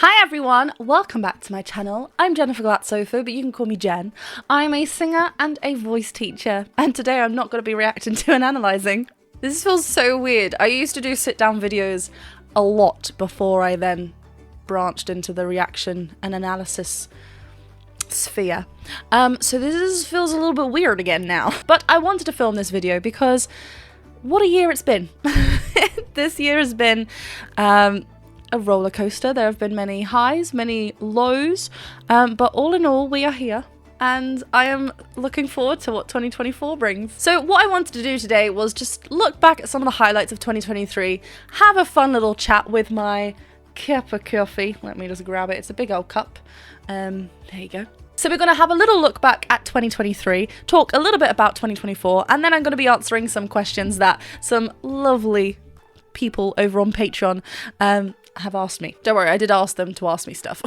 Hi everyone, welcome back to my channel. I'm Jennifer Glatzhofer, but you can call me Jen. I'm a singer and a voice teacher, and today I'm not going to be reacting to and analysing. This feels so weird. I used to do sit-down videos a lot before I then branched into the reaction and analysis sphere. So this feels a little bit weird again now. But I wanted to film this video because what a year it's been. This year has been a roller coaster. There have been many highs, many lows, but all in all, we are here. And I am looking forward to what 2024 brings. So what I wanted to do today was just look back at some of the highlights of 2023, have a fun little chat with my cup of coffee. Let me just grab it. It's a big old cup. There you go. So we're going to have a little look back at 2023, talk a little bit about 2024, and then I'm going to be answering some questions that some lovely people over on Patreon have asked me. Don't worry, I did ask them to ask me stuff.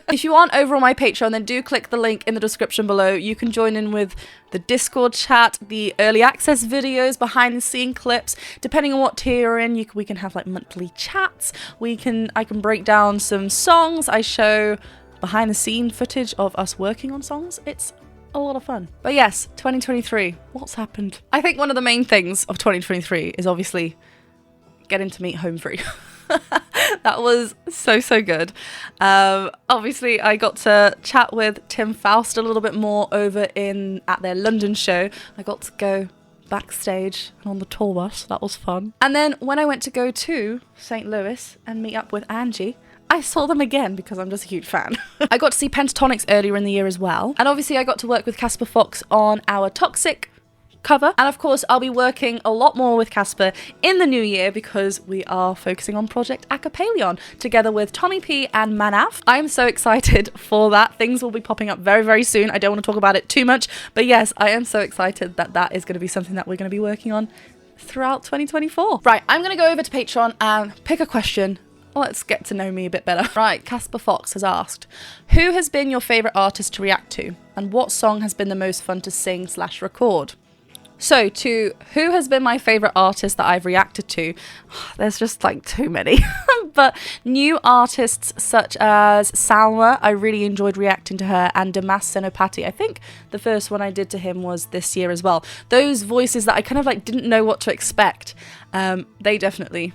If you aren't over on my Patreon, then do click the link in the description below. You can join in with the Discord chat, the early access videos, behind the scene clips. Depending on what tier you're in, we can have like monthly chats. I can break down some songs. I show behind the scene footage of us working on songs. It's a lot of fun. But yes, 2023, what's happened? I think one of the main things of 2023 is obviously getting to meet Home Free. That was so good. Obviously, I got to chat with Tim Faust a little bit more over at their London show. I got to go backstage and on the tour bus. That was fun. And then when I went to go to St. Louis and meet up with Angie, I saw them again because I'm just a huge fan. I got to see Pentatonics earlier in the year as well. And obviously, I got to work with Casper Fox on our Toxic cover, and of course I'll be working a lot more with Casper in the new year because we are focusing on Project Acapelion together with Tommy P and Manav. I'm so excited for that. Things will be popping up very soon. I don't want to talk about it too much, but yes, I am so excited that that is going to be something that we're going to be working on throughout 2024. Right, I'm going to go over to Patreon and pick a question. Let's get to know me a bit better. Right, Casper Fox has asked, who has been your favourite artist to react to, and what song has been the most fun to sing/record? So, to who has been my favourite artist that I've reacted to, there's just like too many. But new artists such as Salma, I really enjoyed reacting to her, and Damas Senopati. I think the first one I did to him was this year as well. Those voices that I kind of like didn't know what to expect, they definitely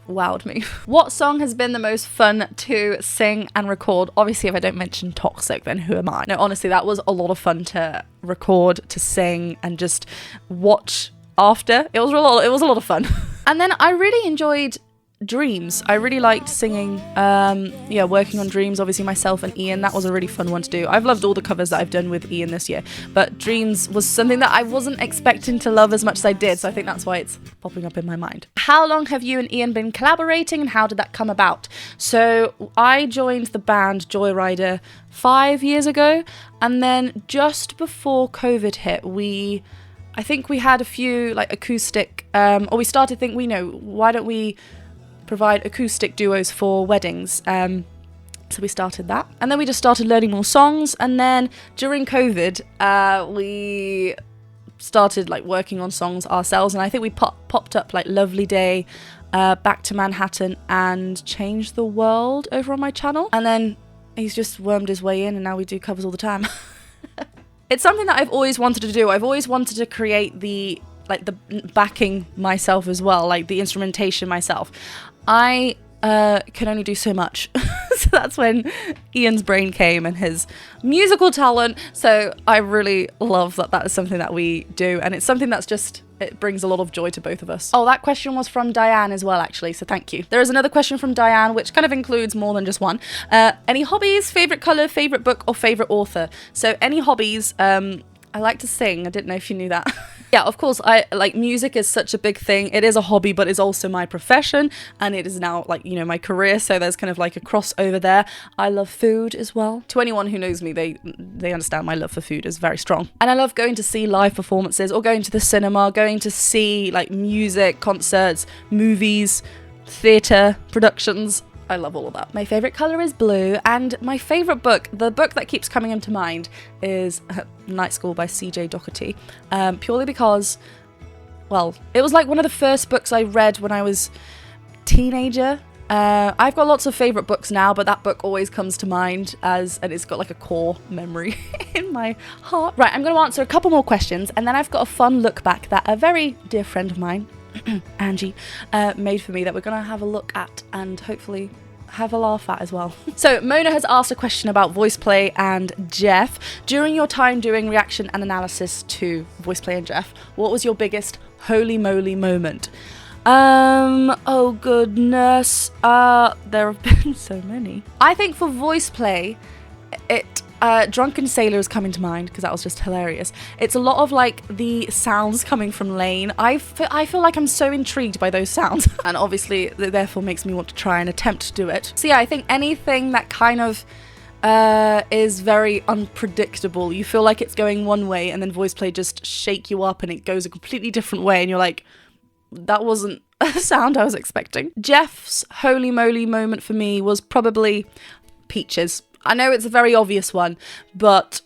wowed me. What song has been the most fun to sing and record? Obviously, if I don't mention Toxic, then who am I? No, honestly, that was a lot of fun to record, to sing, and just watch after. It was a lot of fun. And then I really enjoyed Dreams. I really liked singing, working on Dreams, obviously myself and Ian. That was a really fun one to do. I've loved all the covers that I've done with Ian this year, but Dreams was something that I wasn't expecting to love as much as I did, so I think that's why it's popping up in my mind. How long have you and Ian been collaborating, and how did that come about? So I joined the band Joyrider 5 years ago, and then just before COVID hit, I think we had a few like acoustic, or we started thinking, why don't we provide acoustic duos for weddings, so we started that, and then we just started learning more songs, and then during COVID we started like working on songs ourselves, and I think we popped up like Lovely Day, Back to Manhattan, and Change the World over on my channel, and then he's just wormed his way in, and now we do covers all the time. It's something that I've always wanted to do. I've always wanted to create the backing myself as well, like the instrumentation myself. I can only do so much. So that's when Ian's brain came and his musical talent. So I really love that is something that we do, and it's something that's it brings a lot of joy to both of us. Oh, that question was from Diane as well, actually, so thank you. There is another question from Diane, which kind of includes more than just one. Any hobbies, favourite colour, favourite book, or favourite author? So any hobbies, I like to sing. I didn't know if you knew that. Yeah, of course, music is such a big thing. It is a hobby, but it's also my profession, and it is now my career, so there's kind of like a crossover there. I love food as well. To anyone who knows me, they understand my love for food is very strong. And I love going to see live performances, or going to the cinema, going to see like music, concerts, movies, theatre, productions. I love all of that. My favourite colour is blue, and my favourite book, the book that keeps coming into mind, is Night School by C.J. Doherty, purely because, well, it was like one of the first books I read when I was a teenager, I've got lots of favorite books now, but that book always comes to mind and it's got like a core memory in my heart. Right, I'm going to answer a couple more questions, and then I've got a fun look back that a very dear friend of mine, Angie, made for me that we're going to have a look at and hopefully have a laugh at as well. So Mona has asked a question about voice play and Jeff. During your time doing reaction and analysis to voice play and Jeff, what was your biggest holy moly moment? Oh goodness, there have been so many. I think for voice play, Drunken Sailor is coming to mind because that was just hilarious. It's a lot of like the sounds coming from Lane. I feel like I'm so intrigued by those sounds and obviously it therefore makes me want to try and attempt to do it. So yeah, I think anything that kind of is very unpredictable. You feel like it's going one way and then voice play just shake you up and it goes a completely different way and you're like, that wasn't a sound I was expecting. Jeff's holy moly moment for me was probably Peaches. I know it's a very obvious one, but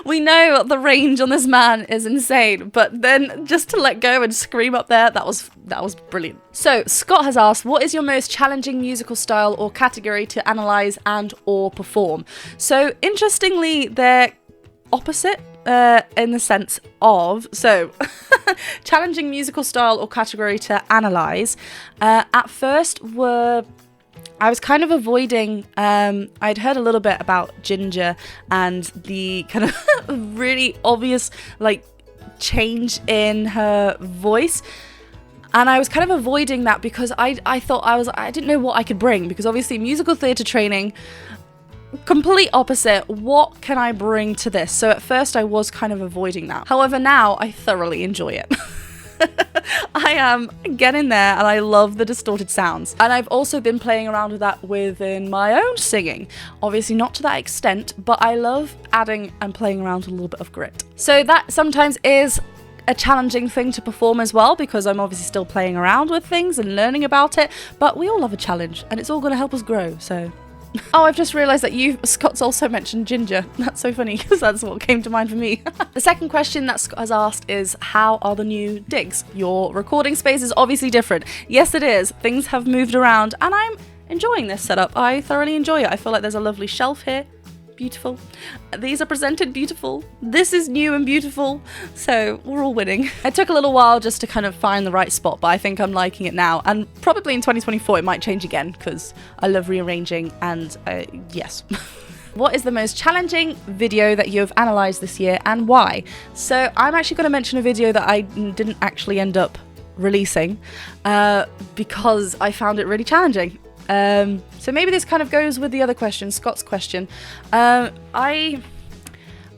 we know the range on this man is insane, but then just to let go and scream up there, that was brilliant. So Scott has asked, what is your most challenging musical style or category to analyze and or perform? So interestingly, they're opposite in the sense of, so challenging musical style or category to analyze. At first I was kind of avoiding, I'd heard a little bit about Ginger and the kind of really obvious like change in her voice. And I was kind of avoiding that because I thought I didn't know what I could bring, because obviously musical theatre training, complete opposite, what can I bring to this? So at first I was kind of avoiding that. However, now I thoroughly enjoy it. I am getting there and I love the distorted sounds. And I've also been playing around with that within my own singing. Obviously not to that extent, but I love adding and playing around with a little bit of grit. So that sometimes is a challenging thing to perform as well, because I'm obviously still playing around with things and learning about it, but we all love a challenge and it's all going to help us grow, so... Oh, I've just realised that Scott's also mentioned Ginger. That's so funny because that's what came to mind for me. The second question that Scott has asked is, how are the new digs? Your recording space is obviously different. Yes, it is. Things have moved around and I'm enjoying this setup. I thoroughly enjoy it. I feel like there's a lovely shelf here. Beautiful. These are presented beautiful. This is new and beautiful. So we're all winning. It took a little while just to kind of find the right spot, but I think I'm liking it now. And probably in 2024 it might change again because I love rearranging and yes. What is the most challenging video that you have analysed this year and why? So I'm actually going to mention a video that I didn't actually end up releasing because I found it really challenging. So maybe this kind of goes with the other question, Scott's question. I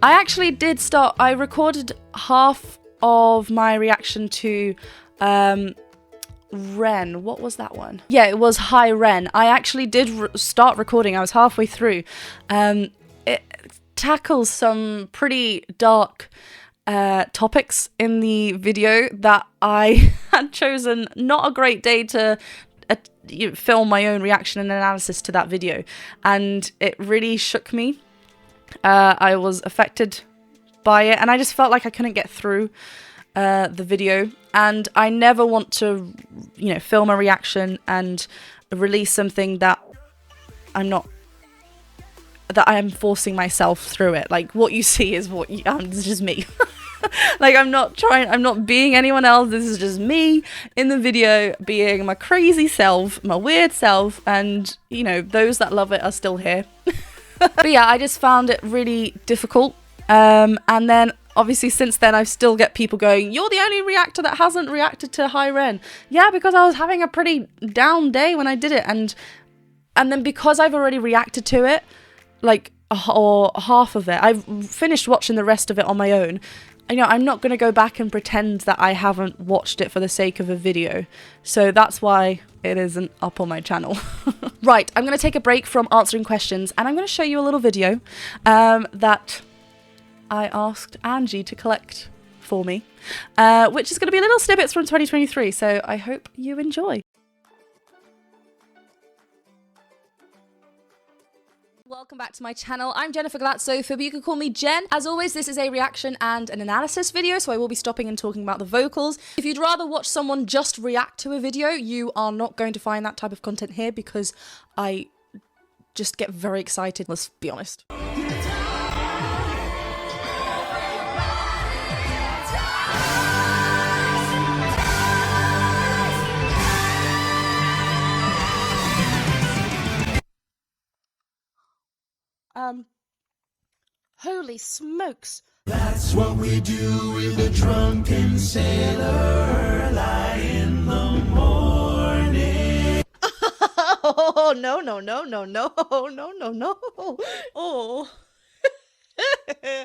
actually did start, I recorded half of my reaction to Ren. What was that one? Yeah, it was High Ren. I actually did start recording. I was halfway through. It tackles some pretty dark topics in the video that I had chosen not a great day to film my own reaction and analysis to that video, and it really shook me. I was affected by it and I just felt like I couldn't get through the video, and I never want to, you know, film a reaction and release something that I am forcing myself through it. Like, what you see is what this is just me. Like, I'm not being anyone else. This is just me in the video being my crazy self, my weird self, and, you know, those that love it are still here. But yeah, I just found it really difficult. And then obviously since then I still get people going, you're the only reactor that hasn't reacted to High Ren. Yeah, because I was having a pretty down day when I did it, and then because I've already reacted to it, like, or half of it, I've finished watching the rest of it on my own. You know, I'm not going to go back and pretend that I haven't watched it for the sake of a video. So that's why it isn't up on my channel. Right, I'm going to take a break from answering questions and I'm going to show you a little video that I asked Angie to collect for me, which is going to be little snippets from 2023. So I hope you enjoy. Welcome back to my channel. I'm Jennifer Glatzhofer, but you can call me Jen. As always, this is a reaction and an analysis video, so I will be stopping and talking about the vocals. If you'd rather watch someone just react to a video, you are not going to find that type of content here because I just get very excited, let's be honest. Holy smokes. That's what we do with a drunken sailor early in the morning. Oh, no. Oh.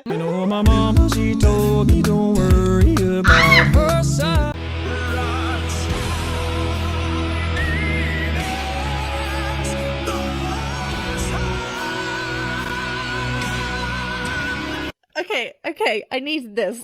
You know, my mama, she told me don't worry about her son. Okay, I need this.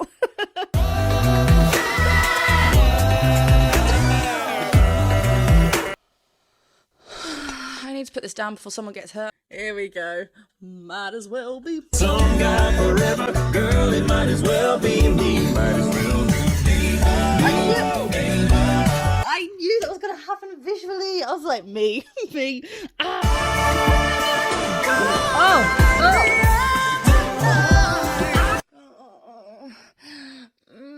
I need to put this down before someone gets hurt. Here we go. Might as well be Some guy forever, girl, it might as well be me. Might as well be me. I knew that was gonna happen visually. I was like, me. Ah.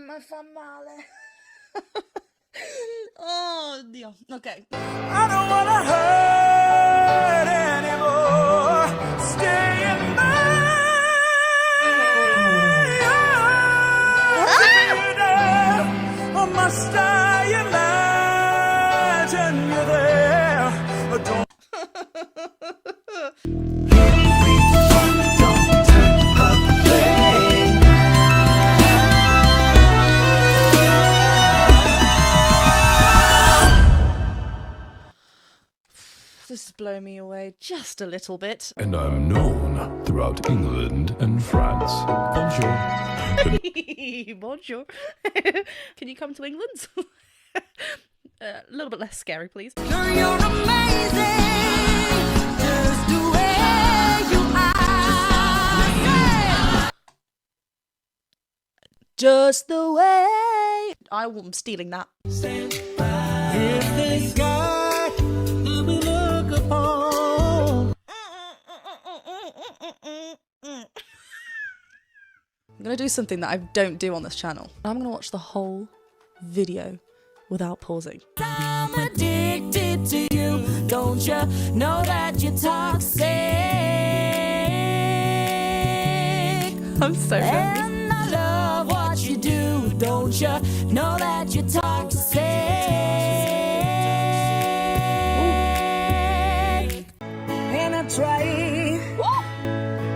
My famale. Oh, Dio. Okay. I don't wanna hurt anymore. Stay in my arms. Or must I imagine you there? Don't This is blowing me away just a little bit. And I'm known throughout England and France. Bonjour. Bonjour. Can you come to England? A little bit less scary, please. You're amazing, just the way you are. Just the way. I'm stealing that. If this guy that we look upon. I'm gonna do something that I don't do on this channel. I'm gonna watch the whole video without pausing. I'm addicted to you. Don't you know that you're toxic? I'm so nervous. And I love what you do. Don't you know that you're toxic? And I try.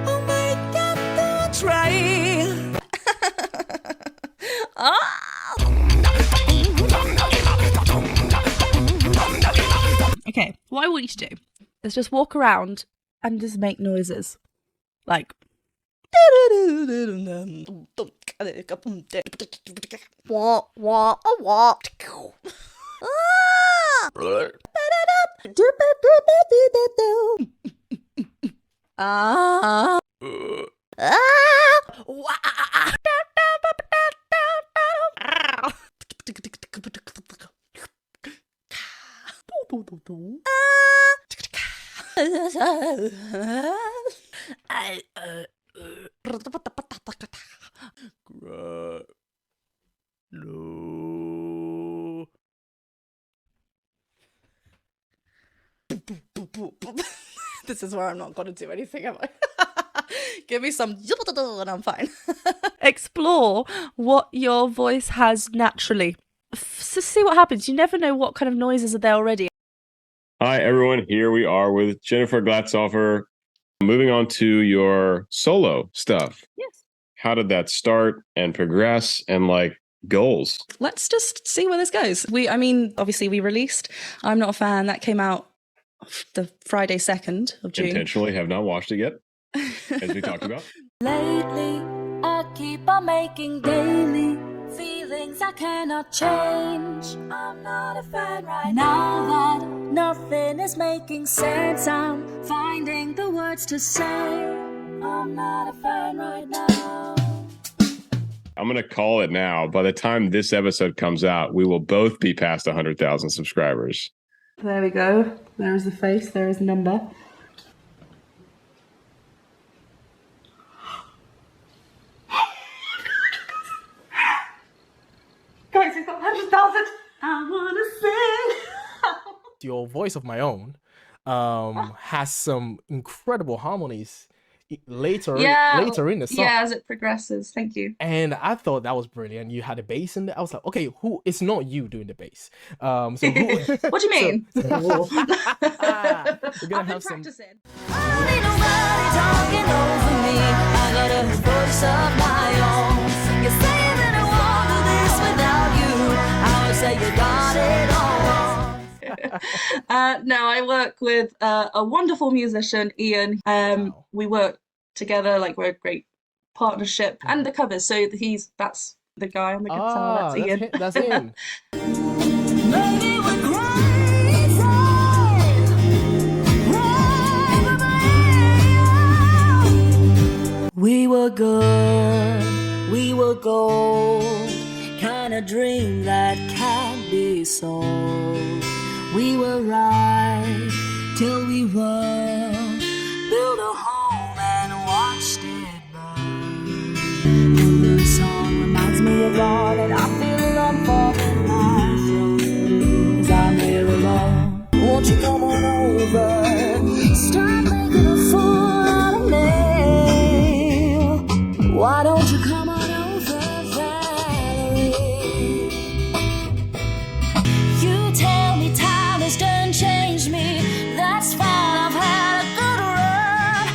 Oh my God, I try. Okay, what I want you to do is just walk around and just make noises. Like. No. This is where I'm not going to do anything, am I? Give me some and I'm fine. Explore what your voice has naturally. So see what happens. You never know what kind of noises are there already. Hi, everyone. Here we are with Jennifer Glatzhofer. Moving on to your solo stuff. Yes. How did that start and progress and like goals? Let's just see where this goes. Obviously we released I'm Not a Fan. That came out the Friday 2nd of June. Intentionally have not watched it yet, as we talked about. Lately, I keep on making daily feelings I cannot change. I'm not a fan right now that nothing nothing is making sense. I'm finding the words to say. I'm not a fan right now. I'm going to call it now. By the time this episode comes out, we will both be past 100,000 subscribers. There we go. There is the face. There is the number. Guys, we've got 100,000. I want to sing. Your Voice of My Own has some incredible harmonies later in the song. Yeah, as it progresses. Thank you. And I thought that was brilliant. You had a bass in there. I was like, okay, who? It's not you doing the bass. So who? What do you mean? We're gonna I've have been practicing. I don't need nobody talking over me. I got a voice of my own. You say that I won't do this without you. I would say you got it all wrong. No, I work with a wonderful musician, Ian. Wow. We work together, like we're a great partnership, and the covers. So that's the guy on the guitar. That's Ian. That's him. Baby, we're crazy. We were good, we were gold, kind of dream that can't be sold. We were right till we were, built a home and watched it burn. The song reminds me of all that I feel I'm falling my throne. 'Cause I'm here alone. Won't you come on over? Stop making a fool out of me. Why don't you come on over, Valerie? You tell me time has done changed me. That's fine, I've had a good run.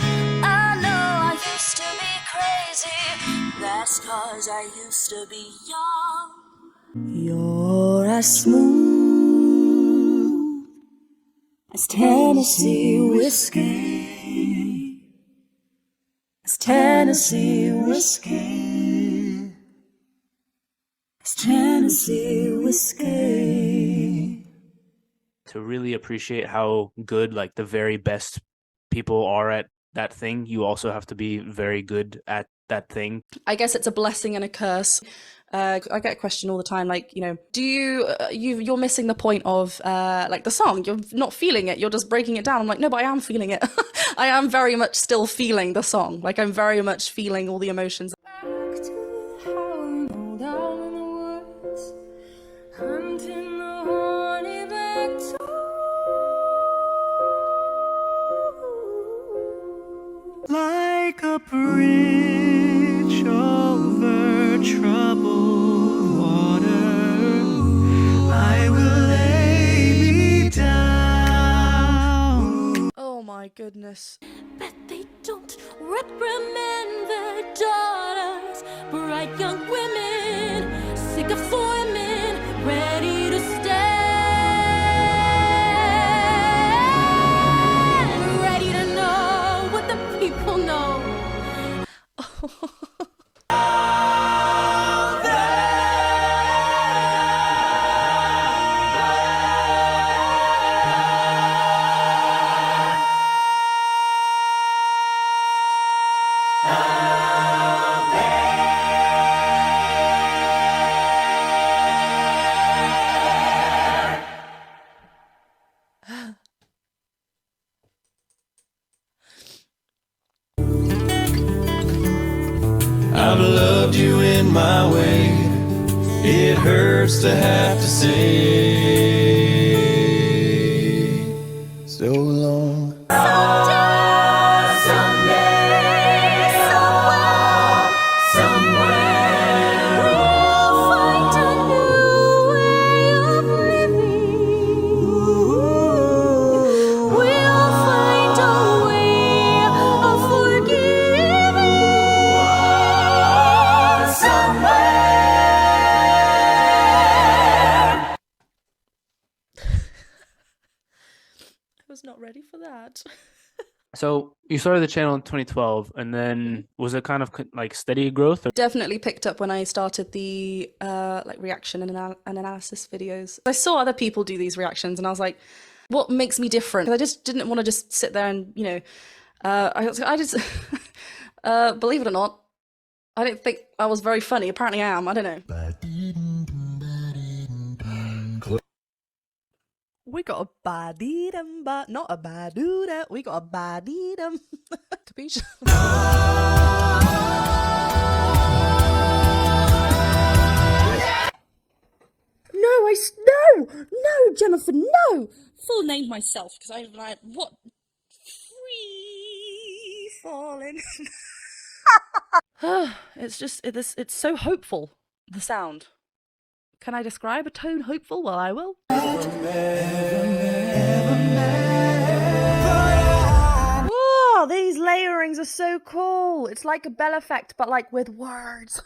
I know I used to be crazy. That's 'cause I used to be young. You're as smooth as Tennessee whiskey. As Tennessee whiskey. As Tennessee whiskey. To really appreciate how good like the very best people are at that thing, you also have to be very good at that thing. I guess it's a blessing and a curse. I get a question all the time, like, do you're missing the point of like the song. You're not feeling it. You're just breaking it down. I'm like, no, but I am feeling it. I am very much still feeling the song. Like, I'm very much feeling all the emotions. Back to the howl down in the woods, hunting the horny back to. Like a bridge over troubled water, I will lay me down. Oh my goodness. Bet they don't reprimand their daughters. Bright young women, sick of foremen, ready to stand, ready to know what the people know. I've loved you in my way. It hurts to have to say so long. Was not ready for that. So you started the channel in 2012, and then was it kind of like steady growth? Or? Definitely picked up when I started the like reaction and analysis videos. I saw other people do these reactions, and I was like, what makes me different. I just didn't want to just sit there and, you know, I just, believe it or not, I don't think I was very funny. Apparently I am. I don't know. We got a ba-dee-dum ba, not a ba-doo-da. We got a ba-dee-dum. Capisce? No, Jennifer, no. Full name myself because I'm like, what? Free falling. It's so hopeful. The sound. Can I describe a tone hopeful? Well, I will. Whoa, these layerings are so cool. It's like a bell effect, but like with words.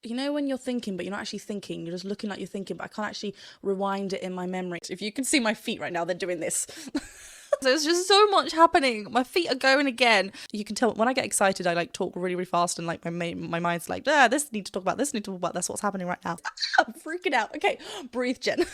You know when you're thinking, but you're not actually thinking. You're just looking like you're thinking, but I can't actually rewind it in my memory. If you can see my feet right now, they're doing this. There's just so much happening. My feet are going again. You can tell when I get excited, I like talk really, really fast, and like my mind's like, this need to talk about, this need to talk about. That's what's happening right now. I'm freaking out. Okay, breathe, Jen.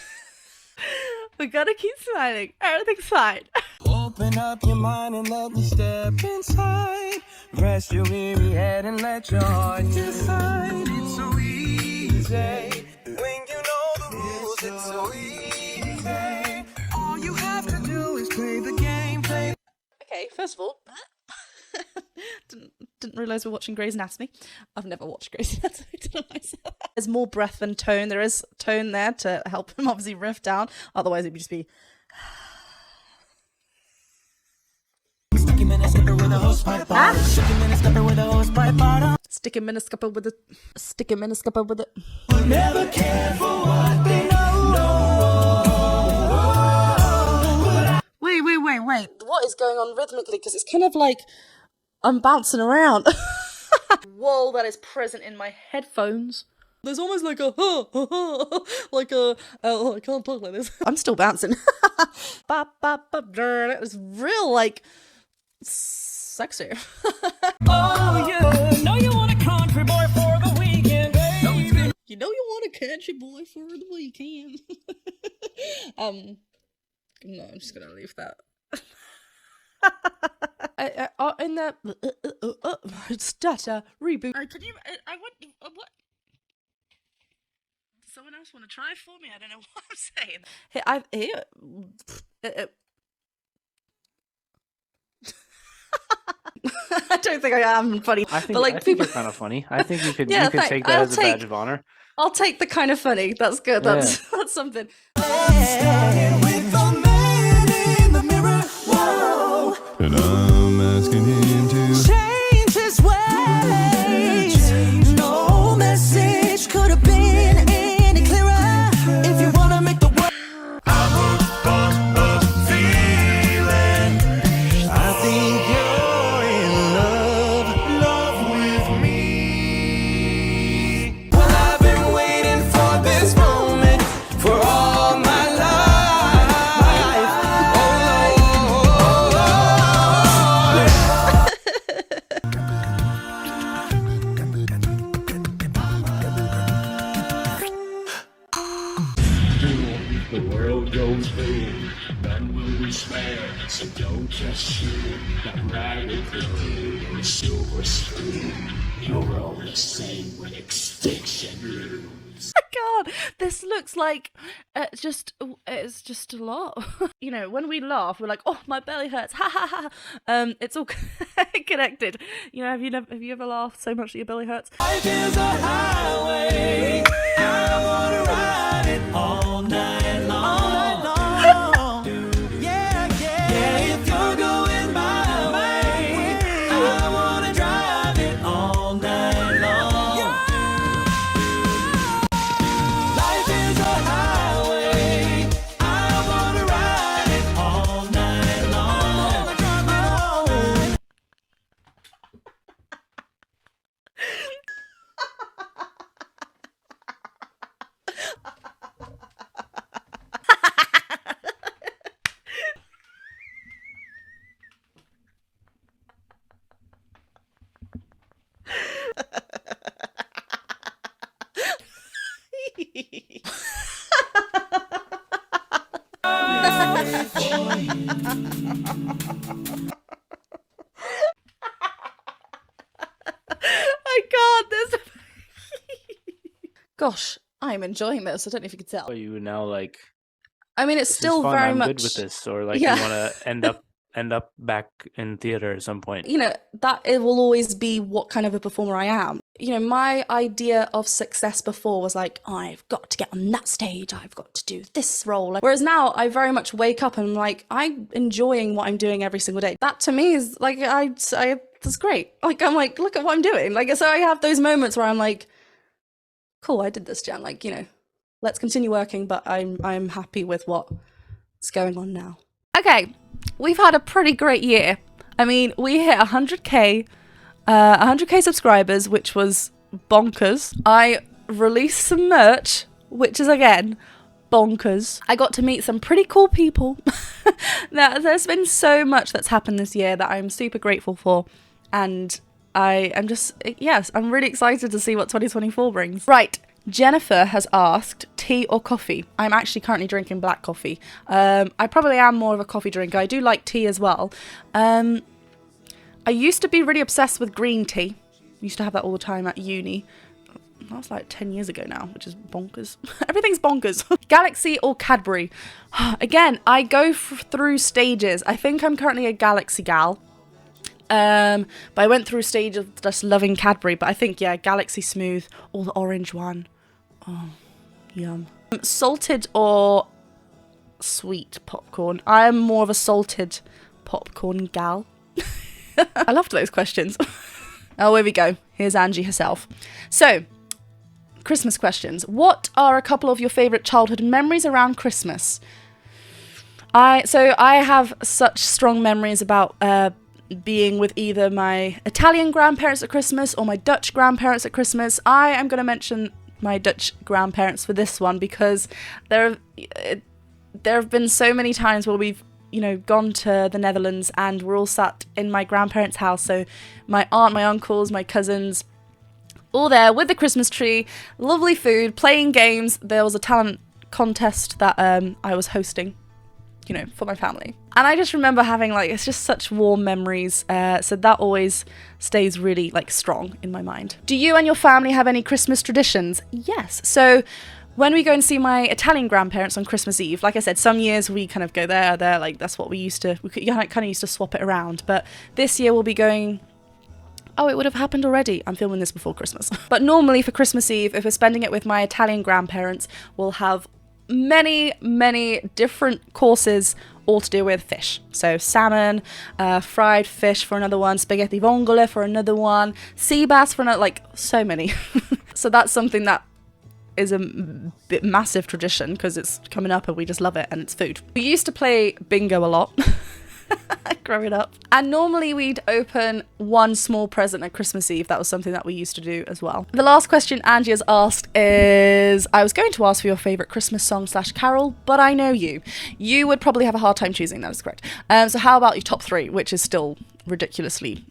We gotta keep smiling. Everything's fine. Open up your mind and let me step inside. Rest your weary head and let your heart decide. It's so easy when you know the rules. It's so easy. All you have to do is play the game. Okay, first of all, didn't realise we're watching Grey's Anatomy. I've never watched Grey's Anatomy. There's more breath than tone. There is tone there to help him obviously riff down. Otherwise, it would just be. Stick him in a skipper with a hose pipe on. Stick him in a skipper with a hose pipe on. Stick him in a skipper with a. Stick him in a skipper with a. Never care for what they know. Wait. What is going on rhythmically? Because it's kind of like I'm bouncing around. Whoa, that is present in my headphones. There's almost like a like a oh, I can't talk like this. I'm still bouncing. It's real like sexy. Oh, you know you want a country boy for the weekend, baby. You know you want a country boy for the weekend. No, I'm just gonna leave that. In the stutter reboot. Can you? I want what? Does someone else want to try for me? I don't know what I'm saying. I don't think I am funny. I think, but like I think people, you're kind of funny. I think you could Yeah, you could take that as a badge of honor. I'll take the kind of funny. That's good. That's something. With the man in the mirror, whoa. And I'm asking him to Change his ways. No message could have been any clearer. If you wanna make the world, I'm hooked on the feeling. I think you're in love with me. Well, I've been waiting for this moment for all my life. Oh, the world goes boom, none will we spare. So don't just shoot that ragged girl or silver spoon. You're all the same when extinction looms. God, this looks like it's just a lot. You know, when we laugh, we're like, oh, my belly hurts, ha ha ha. It's all connected. You know, have you ever laughed so much that your belly hurts? life is a highway. I wanna ride it all night long. Yeah, if you're going my way, I wanna drive it all night long. Life is a highway. I wanna ride it all night long. Drive it all. I can't. This. Gosh, I'm enjoying this. I don't know if you could tell. Are you now like? I mean, it's This still is fun. very I'm much good with this, or like Yeah. you want to end up back in theater at some point. You know, that it will always be what kind of a performer I am. You know, my idea of success before was like, I've got to get on that stage, I've got to do this role. Whereas now I very much wake up and I'm like, I'm enjoying what I'm doing every single day. That to me is like, that's great. Like, I'm like, look at what I'm doing. Like, so I have those moments where I'm like, cool, I did this, Jan. Like, you know, let's continue working, but I'm happy with what's going on now. Okay, we've had a pretty great year. I mean, we hit 100k subscribers, which was bonkers. I released some merch, which is again bonkers. I got to meet some pretty cool people. There's been so much that's happened this year that I'm super grateful for, and I'm really excited to see what 2024 brings. Right, Jennifer has asked, tea or coffee? I'm actually currently drinking black coffee. I probably am more of a coffee drinker. I do like tea as well. I used to be really obsessed with green tea. Used to have that all the time at uni. That was like 10 years ago now, which is bonkers. Everything's bonkers. Galaxy or Cadbury? Again, I go through stages. I think I'm currently a Galaxy gal. But I went through a stage of just loving Cadbury. But I think, yeah, Galaxy Smooth or the orange one. Oh, yum. Salted or sweet popcorn? I am more of a salted popcorn gal. I loved those questions. Oh, here we go. Here's Angie herself. So, Christmas questions. What are a couple of your favourite childhood memories around Christmas? I have such strong memories about being with either my Italian grandparents at Christmas or my Dutch grandparents at Christmas. I am going to mention my Dutch grandparents for this one because there have been so many times where we've gone to the Netherlands and we're all sat in my grandparents' house. So my aunt, my uncles, my cousins, all there with the Christmas tree, lovely food, playing games. There was a talent contest that I was hosting, for my family. And I just remember having it's just such warm memories. So that always stays really strong in my mind. Do you and your family have any Christmas traditions? Yes. So when we go and see my Italian grandparents on Christmas Eve, like I said, some years we kind of go there, that's what we used to, we kind of used to swap it around. But this year we'll be going, it would have happened already. I'm filming this before Christmas. But normally for Christmas Eve, if we're spending it with my Italian grandparents, we'll have many, many different courses, all to do with fish. So salmon, fried fish for another one, spaghetti vongole for another one, sea bass for another, so many. So that's something that is a massive tradition because it's coming up and we just love it and it's food. We used to play bingo a lot growing up, and normally we'd open one small present at Christmas Eve. That was something that we used to do as well. The last question Angie has asked is, I was going to ask for your favourite Christmas song / carol, but I know you would probably have a hard time choosing. That is correct. So how about your top 3, which is still ridiculously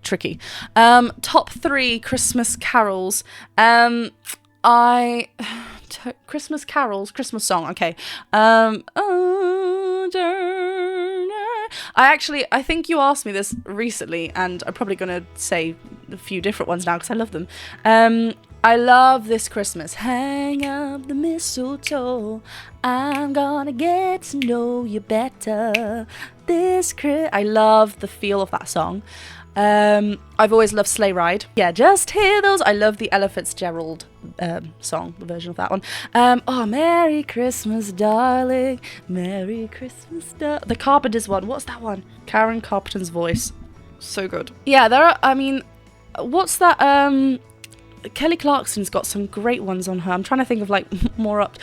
tricky. Top 3 Christmas carols. Christmas carols, Christmas song, okay. I think you asked me this recently, and I'm probably going to say a few different ones now because I love them. I love This Christmas. Hang up the mistletoe, I'm gonna get to know you better. I love the feel of that song. I've always loved Sleigh Ride. Yeah, just hear those. I love the Ella Fitzgerald song, the version of that one. Merry Christmas, darling. Merry Christmas, the Carpenters one. What's that one? Karen Carpenter's voice. So good. Yeah, what's that? Kelly Clarkson's got some great ones on her. I'm trying to think of more up.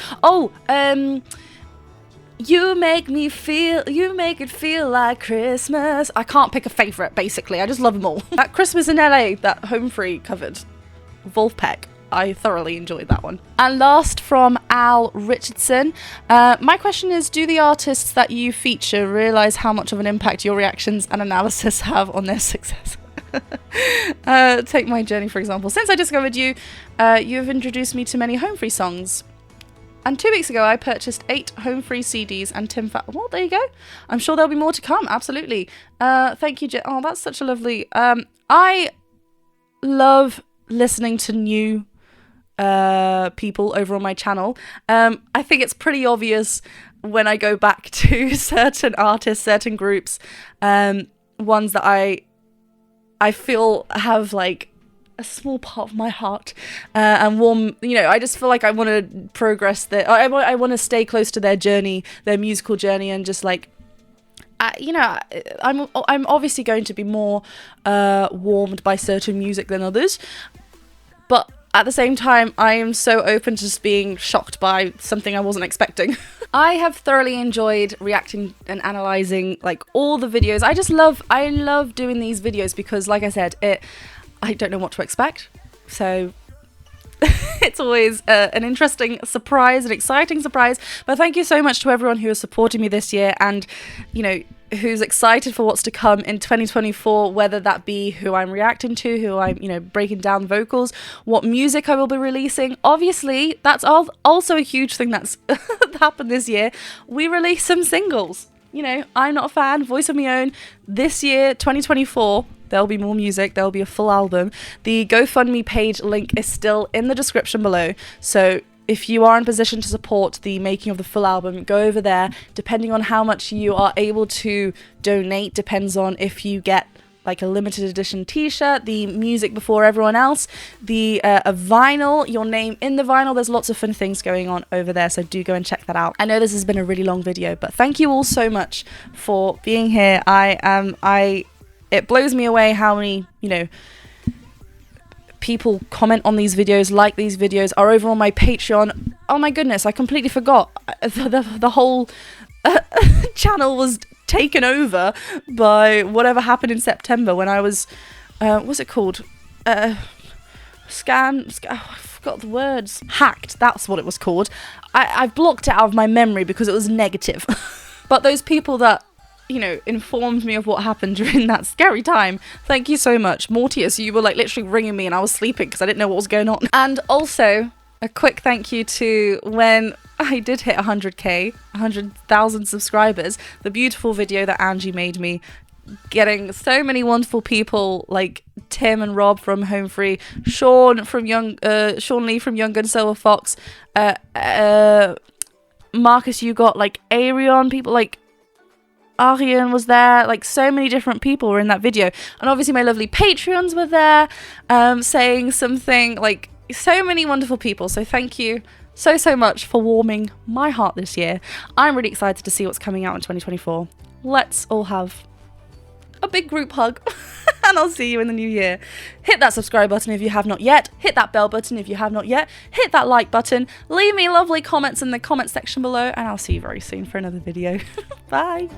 You make it feel like Christmas. I can't pick a favourite, basically. I just love them all. That Christmas in LA, that Home Free covered, Wolfpack. I thoroughly enjoyed that one. And last from Al Richardson. My question is, do the artists that you feature realise how much of an impact your reactions and analysis have on their success? Take my journey, for example. Since I discovered you, you have introduced me to many Home Free songs. And 2 weeks ago, I purchased 8 home free CDs and Tim Fat. Well, there you go. I'm sure there'll be more to come. Absolutely. Thank you, Oh, that's such a lovely. I love listening to new people over on my channel. I think it's pretty obvious when I go back to certain artists, certain groups, ones that I feel have like a small part of my heart and warm, you know, I just feel like I want to progress I want to stay close to their journey, their musical journey, and just like you know, I'm obviously going to be more warmed by certain music than others, but at the same time, I am so open to just being shocked by something I wasn't expecting. I have thoroughly enjoyed reacting and analysing like all the videos. I love doing these videos because, like I said, I don't know what to expect. So it's always an interesting surprise, an exciting surprise. But thank you so much to everyone who has supported me this year and, you know, who's excited for what's to come in 2024, whether that be who I'm reacting to, who I'm, you know, breaking down vocals, what music I will be releasing. Obviously, that's also a huge thing that's happened this year. We released some singles. You know, I'm Not a Fan, Voice of My Own. This year, 2024, there'll be more music. There'll be a full album. The GoFundMe page link is still in the description below. So if you are in position to support the making of the full album, go over there. Depending on how much you are able to donate, depends on if you get like a limited edition t-shirt, the music before everyone else, the a vinyl, your name in the vinyl. There's lots of fun things going on over there, so do go and check that out. I know this has been a really long video, but thank you all so much for being here. It blows me away how many, you know, people comment on these videos, like these videos, are over on my Patreon. Oh my goodness, I completely forgot. The whole channel was taken over by whatever happened in September when I was, what's it called? Oh, I forgot the words. Hacked, that's what it was called. I blocked it out of my memory because it was negative. But those people that, you know, informed me of what happened during that scary time, thank you so much. Mortius, you were like literally ringing me and I was sleeping because I didn't know what was going on. And also a quick thank you to when I did hit 100k, 100,000 subscribers, the beautiful video that Angie made me, getting so many wonderful people like Tim and Rob from Home Free, Sean Lee from Young Gun Silver Fox, Marcus, you got like Arion, people like Arian was there, like so many different people were in that video, and obviously my lovely Patreons were there, saying something, like so many wonderful people. So thank you so much for warming my heart this year. I'm really excited to see what's coming out in 2024. Let's all have a big group hug and I'll see you in the new year. Hit that subscribe button if you have not yet, hit that bell button if you have not yet, hit that like button, leave me lovely comments in the comment section below, and I'll see you very soon for another video. Bye.